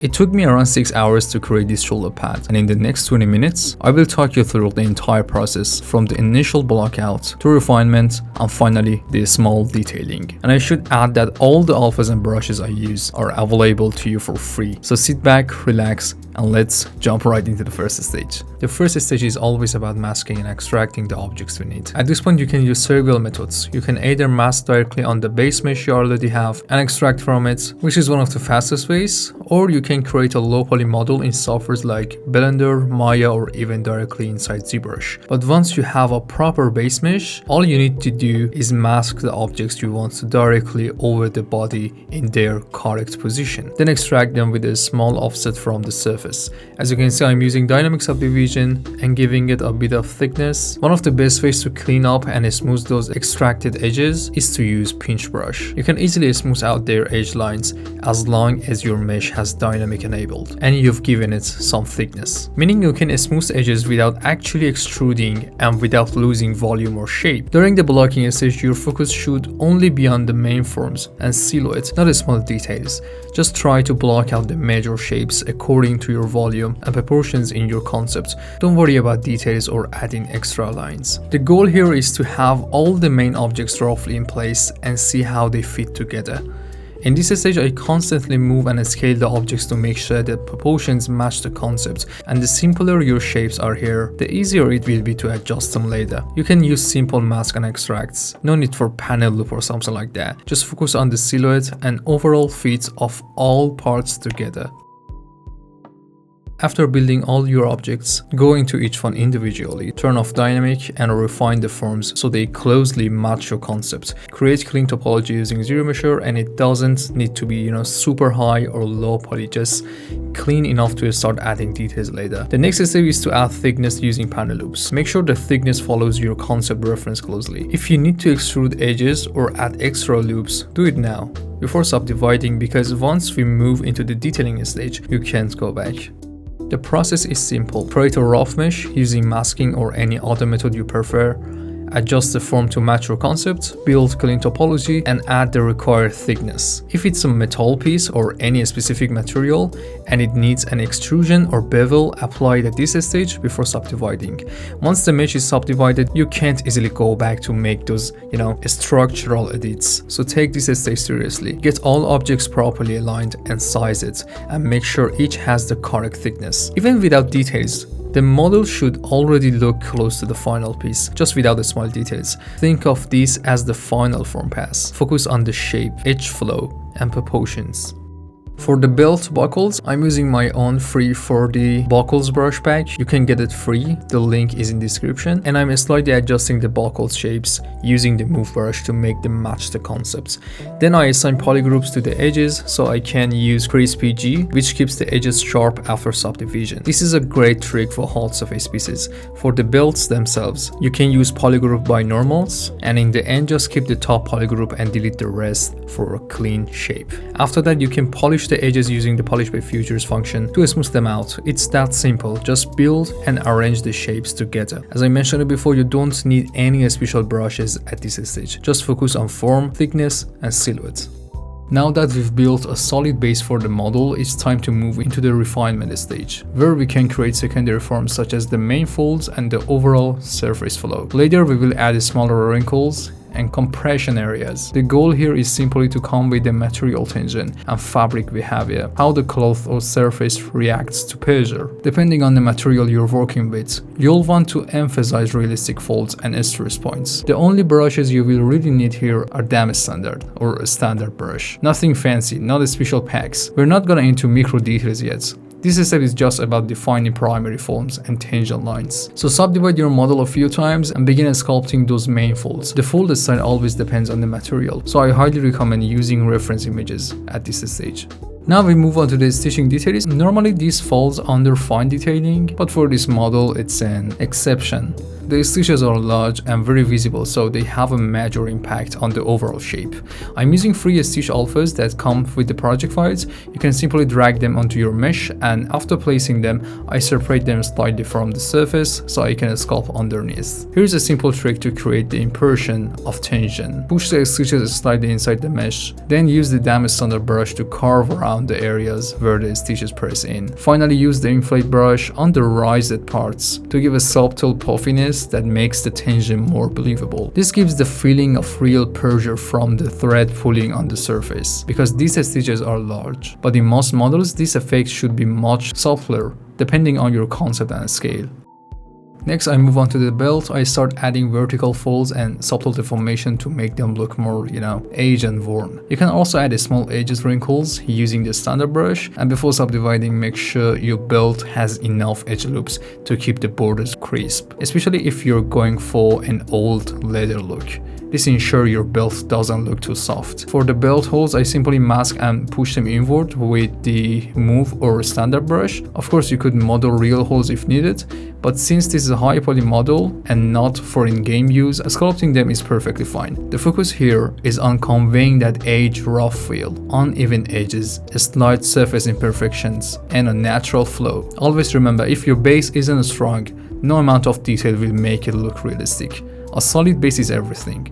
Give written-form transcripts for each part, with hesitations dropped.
It took me around 6 hours to create this shoulder pad, and in the next 20 minutes, I will talk you through the entire process from the initial block out to refinement and finally the small detailing. And I should add that all the alphas and brushes I use are available to you for free. So sit back, relax, and let's jump right into the first stage. The first stage is always about masking and extracting the objects we need. At this point, you can use several methods. You can either mask directly on the base mesh you already have and extract from it, which is one of the fastest ways, or you can create a low poly model in softwares like Blender, Maya, or even directly inside ZBrush. But once you have a proper base mesh, all you need to do is mask the objects you want directly over the body in their correct position. Then extract them with a small offset from the surface. As you can see, I'm using dynamic subdivision and giving it a bit of thickness. One of the best ways to clean up and smooth those extracted edges is to use pinch brush. You can easily smooth out their edge lines as long as your mesh has dynamic enabled and you've given it some thickness, meaning you can smooth edges without actually extruding and without losing volume or shape. During the blocking stage, your focus should only be on the main forms and silhouette, not the small details. Just try to block out the major shapes according to your volume and proportions in your concept. Don't worry about details or adding extra lines. The goal here is to have all the main objects roughly in place and see how they fit together. In this stage, I constantly move and scale the objects to make sure that proportions match the concept, and the simpler your shapes are here, the easier it will be to adjust them later. You can use simple mask and extracts, no need for panel loop or something like that. Just focus on the silhouette and overall fit of all parts together. After building all your objects, go into each one individually, turn off dynamic and refine the forms so they closely match your concept. Create clean topology using ZBrush, and it doesn't need to be super high or low poly, just clean enough to start adding details later. The next step is to add thickness using panel loops. Make sure the thickness follows your concept reference closely. If you need to extrude edges or add extra loops, do it now before subdividing, because once we move into the detailing stage, you can't go back. The process is simple. Create a rough mesh using masking or any other method you prefer. Adjust the form to match your concept, build clean topology, and add the required thickness. If it's a metal piece or any specific material and it needs an extrusion or bevel, apply it at this stage before subdividing. Once the mesh is subdivided, you can't easily go back to make those, structural edits. So take this stage seriously. Get all objects properly aligned and size it, and make sure each has the correct thickness. Even without details, the model should already look close to the final piece, just without the small details. Think of this as the final form pass. Focus on the shape, edge flow, and proportions. For the belt buckles, I'm using my own free 4D buckles brush pack. You can get it free, the link is in description, and I'm slightly adjusting the buckle shapes using the move brush to make them match the concepts. Then I assign polygroups to the edges so I can use crispy G, which keeps the edges sharp after subdivision. This is a great trick for hard surface pieces. For the belts themselves, you can use polygroup by normals, and in the end just keep the top polygroup and delete the rest for a clean shape. After that, you can polish the edges using the polish by features function to smooth them out. It's that simple. Just build and arrange the shapes together. As I mentioned before, you don't need any special brushes at this stage. Just focus on form, thickness, and silhouette. Now that we've built a solid base for the model, it's time to move into the refinement stage, where we can create secondary forms such as the main folds and the overall surface flow. Later, we will add smaller wrinkles and compression areas. The goal here is simply to convey the material tension and fabric behavior, how the cloth or surface reacts to pressure. Depending on the material you're working with, you'll want to emphasize realistic folds and stress points. The only brushes you will really need here are dam standard or a standard brush. Nothing fancy, not special packs. We're not gonna into micro details yet. This step is just about defining primary forms and tangent lines. So subdivide your model a few times and begin sculpting those main folds. The fold style always depends on the material, so I highly recommend using reference images at this stage. Now we move on to the stitching details. Normally this falls under fine detailing, but for this model it's an exception. The stitches are large and very visible, so they have a major impact on the overall shape. I'm using free stitch alphas that come with the project files. You can simply drag them onto your mesh, and after placing them, I separate them slightly from the surface so I can sculpt underneath. Here's a simple trick to create the impression of tension. Push the stitches slightly inside the mesh, then use the damage standard brush to carve around the areas where the stitches press in. Finally, use the inflate brush on the raised parts to give a subtle puffiness that makes the tension more believable. This gives the feeling of real pressure from the thread pulling on the surface, because these stitches are large. But in most models, this effect should be much subtler depending on your concept and scale. Next, I move on to the belt. I start adding vertical folds and subtle deformation to make them look more, aged and worn. You can also add small edges wrinkles using the standard brush, and before subdividing, make sure your belt has enough edge loops to keep the borders crisp, especially if you're going for an old leather look. This ensures your belt doesn't look too soft. For the belt holes, I simply mask and push them inward with the move or standard brush. Of course, you could model real holes if needed, but since this is a high poly model and not for in-game use, sculpting them is perfectly fine. The focus here is on conveying that aged rough feel, uneven edges, slight surface imperfections, and a natural flow. Always remember, if your base isn't strong, no amount of detail will make it look realistic. A solid base is everything.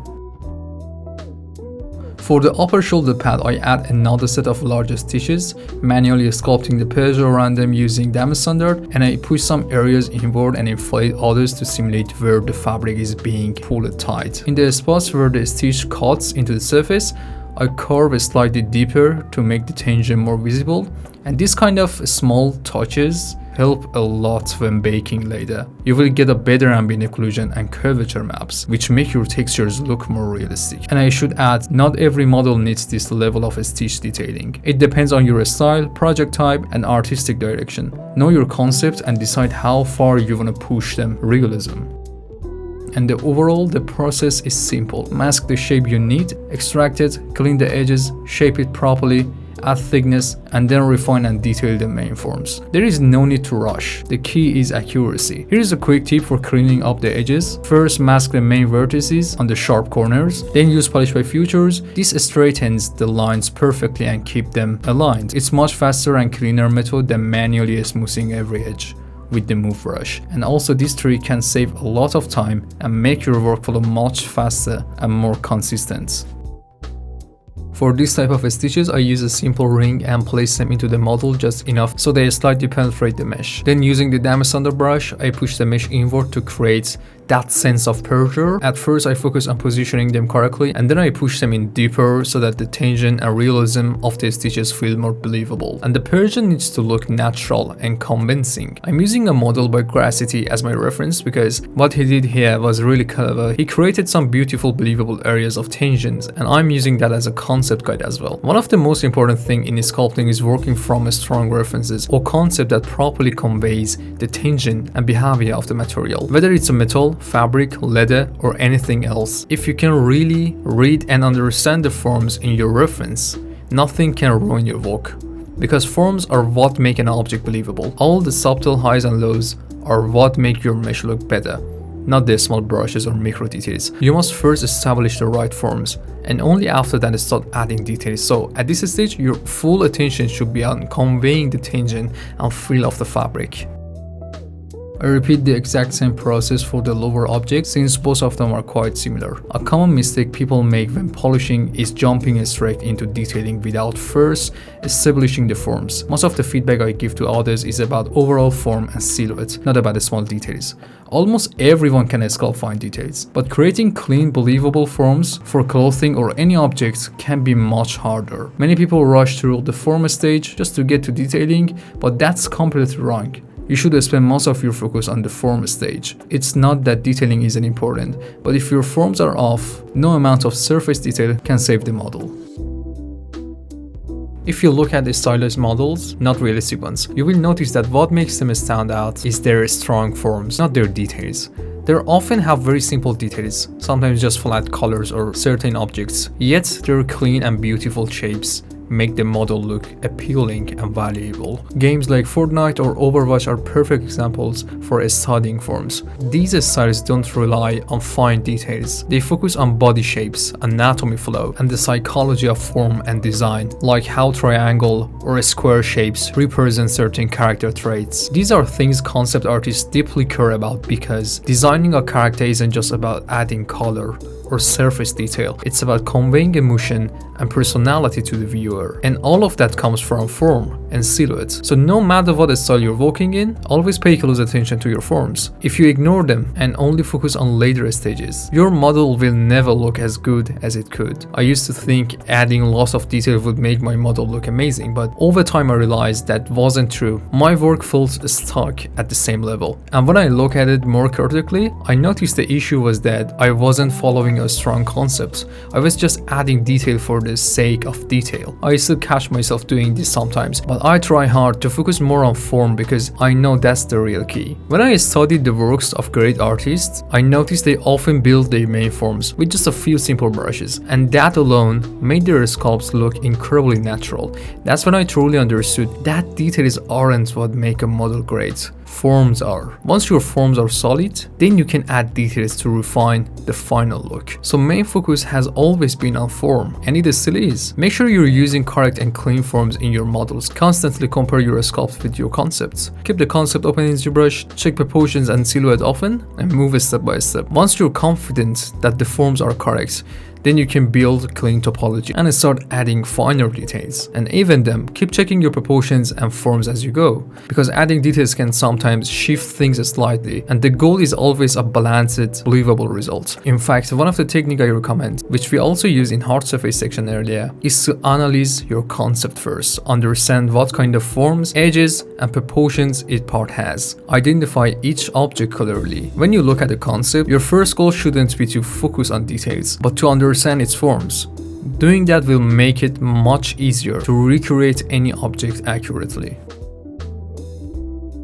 For the upper shoulder pad, I add another set of larger stitches, manually sculpting the pressure around them using damage standard, and I push some areas inward and inflate others to simulate where the fabric is being pulled tight. In the spots where the stitch cuts into the surface, I carve slightly deeper to make the tension more visible, and this kind of small touches help a lot when baking later. You will get a better ambient occlusion and curvature maps, which make your textures look more realistic. And I should add, not every model needs this level of stitch detailing. It depends on your style, project type, and artistic direction. Know your concept and decide how far you want to push them realism. And overall, the process is simple. Mask the shape you need, extract it, clean the edges, shape it properly, add thickness, and then refine and detail the main forms. There is no need to rush. The key is accuracy. Here is a quick tip for cleaning up the edges. First, mask the main vertices on the sharp corners, then use polish by futures. This straightens the lines perfectly and keep them aligned. It's much faster and cleaner method than manually smoothing every edge with the move brush. And also, this trick can save a lot of time and make your workflow much faster and more consistent. For this type of stitches, I use a simple ring and place them into the model just enough so they slightly penetrate the mesh. Then using the damage standard brush, I push the mesh inward to create that sense of pressure. At first, I focus on positioning them correctly, and then I push them in deeper so that the tension and realism of the stitches feel more believable. And the pressure needs to look natural and convincing. I'm using a model by Kratos as my reference because what he did here was really clever. He created some beautiful, believable areas of tensions, and I'm using that as a concept guide as well. One of the most important thing in sculpting is working from strong references or concept that properly conveys the tension and behavior of the material, whether it's a metal, fabric, leather, or anything else. If you can really read and understand the forms in your reference, nothing can ruin your work, because forms are what make an object believable. All the subtle highs and lows are what make your mesh look better, not the small brushes or micro details. You must first establish the right forms, and only after that start adding details. So at this stage, your full attention should be on conveying the tension and feel of the fabric. I repeat the exact same process for the lower objects since both of them are quite similar. A common mistake people make when polishing is jumping straight into detailing without first establishing the forms. Most of the feedback I give to others is about overall form and silhouette, not about the small details. Almost everyone can sculpt fine details, but creating clean, believable forms for clothing or any objects can be much harder. Many people rush through the form stage just to get to detailing, but that's completely wrong. You should spend most of your focus on the form stage. It's not that detailing isn't important, but if your forms are off, no amount of surface detail can save the model. If you look at the stylized models, not realistic ones, you will notice that what makes them stand out is their strong forms, not their details. They often have very simple details, sometimes just flat colors or certain objects, yet they're clean and beautiful shapes. make the model look appealing and valuable. Games like Fortnite or Overwatch are perfect examples for studying forms. These styles don't rely on fine details. They focus on body shapes, anatomy flow, and the psychology of form and design, like how triangle or square shapes represent certain character traits. These are things concept artists deeply care about because designing a character isn't just about adding color or surface detail. It's about conveying emotion and personality to the viewer. And all of that comes from form and silhouette. So no matter what style you're working in, always pay close attention to your forms. If you ignore them and only focus on later stages, your model will never look as good as it could. I used to think adding lots of detail would make my model look amazing, but over time I realized that wasn't true. My work felt stuck at the same level. And when I look at it more critically, I noticed the issue was that I wasn't following a strong concept. I was just adding detail for the sake of detail. I still catch myself doing this sometimes, but I try hard to focus more on form because I know that's the real key. When I studied the works of great artists, I noticed they often build their main forms with just a few simple brushes, and that alone made their sculpts look incredibly natural. That's when I truly understood that details aren't what make a model great. Forms are. Once your forms are solid, then you can add details to refine the final look. So main focus has always been on form, and it still is. Make sure you're using correct and clean forms in your models. Constantly compare your sculpts with your concepts. Keep the concept open in ZBrush, check proportions and silhouette often, and move step by step. Once you're confident that the forms are correct, then you can build clean topology and start adding finer details. And even them, keep checking your proportions and forms as you go, because adding details can sometimes shift things slightly, and the goal is always a balanced, believable result. In fact, one of the techniques I recommend, which we also use in hard surface section earlier, is to analyze your concept first. Understand what kind of forms, edges, and proportions each part has. Identify each object clearly. When you look at the concept, your first goal shouldn't be to focus on details, but to understand its forms. Doing that will make it much easier to recreate any object accurately.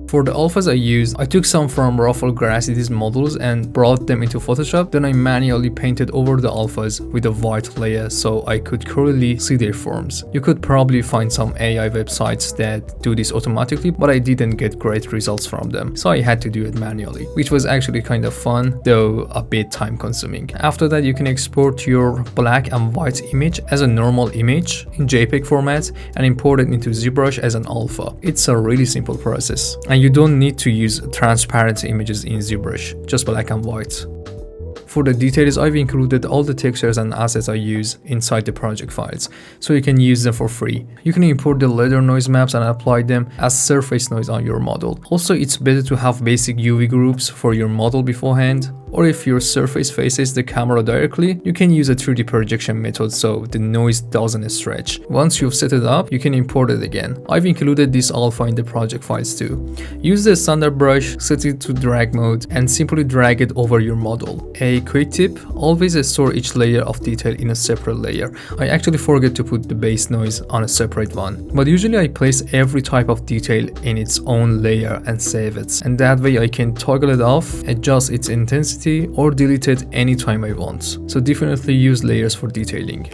For the alphas I used, I took some from Ruffle Gracity's models and brought them into Photoshop. Then I manually painted over the alphas with a white layer so I could clearly see their forms. You could probably find some AI websites that do this automatically, but I didn't get great results from them, so I had to do it manually, which was actually kind of fun, though a bit time consuming. After that, you can export your black and white image as a normal image in JPEG format and import it into ZBrush as an alpha. It's a really simple process, and you don't need to use transparent images in ZBrush, just black and white. For the details, I've included all the textures and assets I use inside the project files, so you can use them for free. You can import the ladder noise maps and apply them as surface noise on your model. Also, it's better to have basic UV groups for your model beforehand, or if your surface faces the camera directly, you can use a 3D projection method so the noise doesn't stretch. Once you've set it up, you can import it again. I've included this alpha in the project files too. Use the standard brush, set it to drag mode, and simply drag it over your model. A quick tip, always store each layer of detail in a separate layer. I actually forget to put the base noise on a separate one, but usually I place every type of detail in its own layer and save it. And that way I can toggle it off, adjust its intensity, or delete it anytime I want. So definitely use layers for detailing.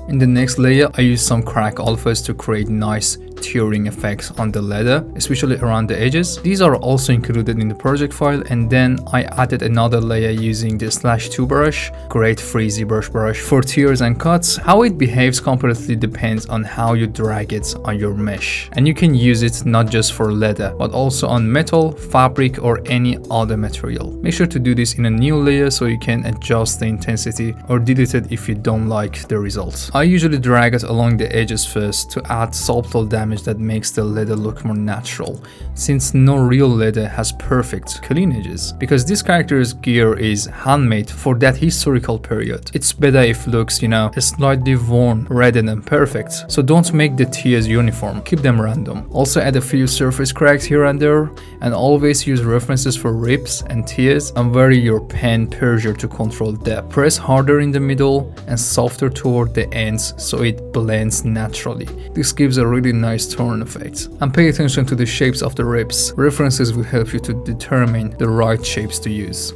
In the next layer, I use some crack alphas to create nice tearing effects on the leather, especially around the edges. These are also included in the project file, and then I added another layer using the /2 brush, great free ZBrush brush for tears and cuts. How it behaves completely depends on how you drag it on your mesh, and you can use it not just for leather but also on metal, fabric, or any other material. Make sure to do this in a new layer so you can adjust the intensity or delete it if you don't like the results. I usually drag it along the edges first to add subtle damage that makes the leather look more natural, since no real leather has perfect clean edges. Because this character's gear is handmade for that historical period, it's better if it looks, slightly worn rather than perfect. So don't make the tears uniform, keep them random. Also add a few surface cracks here and there, and always use references for rips and tears, and vary your pen pressure to control depth. Press harder in the middle and softer toward the ends so it blends naturally. This gives a really nice turn effect. And pay attention to the shapes of the rips. References will help you to determine the right shapes to use.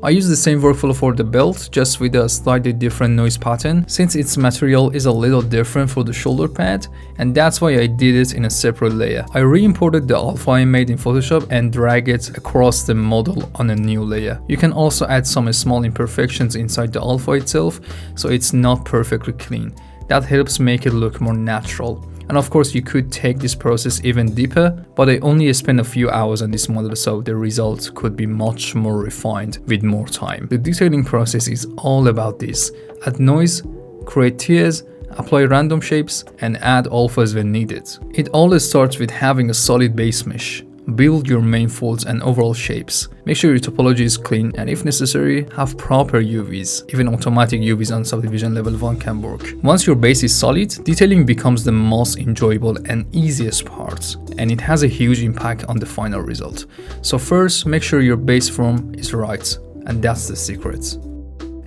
I use the same workflow for the belt, just with a slightly different noise pattern, since its material is a little different for the shoulder pad, and that's why I did it in a separate layer. I re-imported the alpha I made in Photoshop and drag it across the model on a new layer. You can also add some small imperfections inside the alpha itself, so it's not perfectly clean. That helps make it look more natural. And of course you could take this process even deeper, but I only spent a few hours on this model, so the results could be much more refined with more time. The detailing process is all about this. Add noise, create tears, apply random shapes, and add alphas when needed. It all starts with having a solid base mesh. Build your main folds and overall shapes. Make sure your topology is clean, and if necessary, have proper UVs. Even automatic UVs on subdivision level 1 can work. Once your base is solid, detailing becomes the most enjoyable and easiest part, and it has a huge impact on the final result. So first, make sure your base form is right, and that's the secret.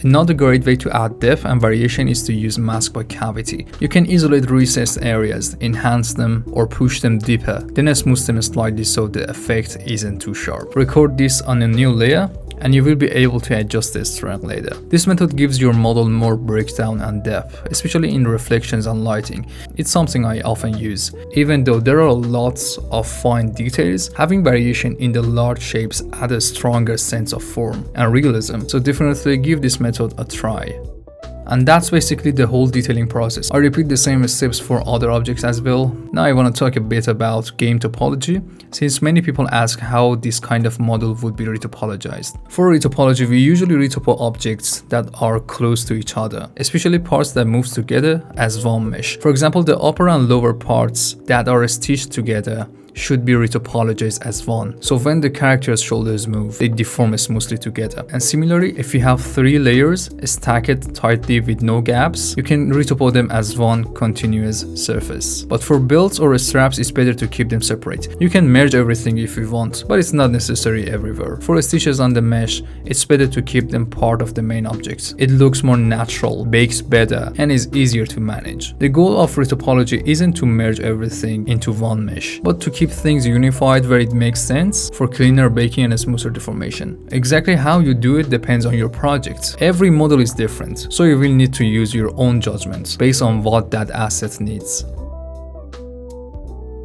Another great way to add depth and variation is to use mask by cavity. You can isolate recessed areas, enhance them, or push them deeper, then smooth them slightly so the effect isn't too sharp. Record this on a new layer, and you will be able to adjust the strength later. This method gives your model more breakdown and depth, especially in reflections and lighting. It's something I often use. Even though there are lots of fine details, having variation in the large shapes adds a stronger sense of form and realism, so definitely give this method a try. And that's basically the whole detailing process. I repeat the same steps for other objects as well. Now I want to talk a bit about game topology, since many people ask how this kind of model would be retopologized. For retopology, we usually retopo objects that are close to each other, especially parts that move together as one mesh. For example, the upper and lower parts that are stitched together should be retopologized as one, so when the character's shoulders move, they deform smoothly together. And similarly, if you have 3 layers stacked tightly with no gaps, you can retopo them as one continuous surface. But for belts or straps, it's better to keep them separate. You can merge everything if you want, but it's not necessary everywhere. For stitches on the mesh, it's better to keep them part of the main object. It looks more natural, bakes better, and is easier to manage. The goal of retopology isn't to merge everything into one mesh, but to keep things unified where it makes sense for cleaner baking and smoother deformation. Exactly how you do it depends on your project. Every model is different, so you will need to use your own judgment based on what that asset needs.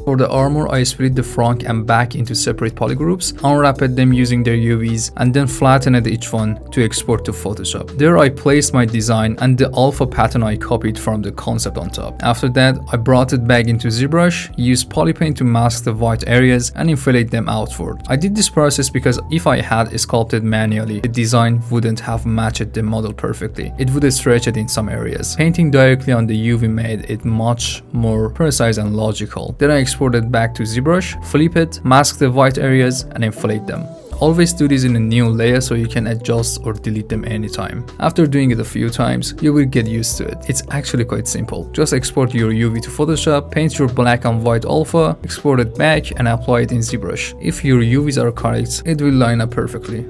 For the armor, I split the front and back into separate polygroups, unwrapped them using their UVs, and then flattened each one to export to Photoshop. There I placed my design and the alpha pattern I copied from the concept on top. After that, I brought it back into ZBrush, used polypaint to mask the white areas and inflate them outward. I did this process because if I had sculpted manually, the design wouldn't have matched the model perfectly. It would stretch it in some areas. Painting directly on the UV made it much more precise and logical. Then I exported back to ZBrush, flip it, mask the white areas, and inflate them. Always do this in a new layer so you can adjust or delete them anytime. After doing it a few times, you will get used to it. It's actually quite simple. Just export your UV to Photoshop, paint your black and white alpha, export it back, and apply it in ZBrush. If your UVs are correct, it will line up perfectly.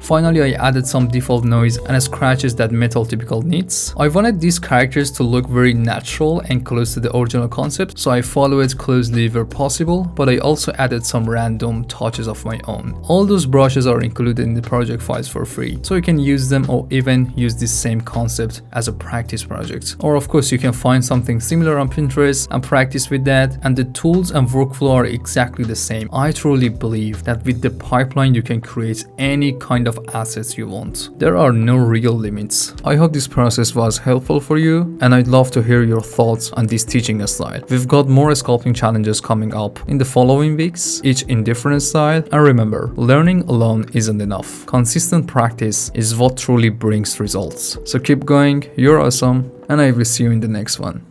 Finally, I added some default noise and scratches that metal typical needs. I wanted these characters to look very natural and close to the original concept, so I followed it closely where possible, but I also added some random touches of my own. All those brushes are included in the project files for free, so you can use them or even use this same concept as a practice project. Or of course, you can find something similar on Pinterest and practice with that, and the tools and workflow are exactly the same. I truly believe that with the pipeline, you can create any kind of assets you want. There are no real limits. I hope this process was helpful for you, and I'd love to hear your thoughts on this teaching style. We've got more sculpting challenges coming up in the following weeks, each in different style. And remember, learning alone isn't enough. Consistent practice is what truly brings results. So keep going, you're awesome, and I will see you in the next one.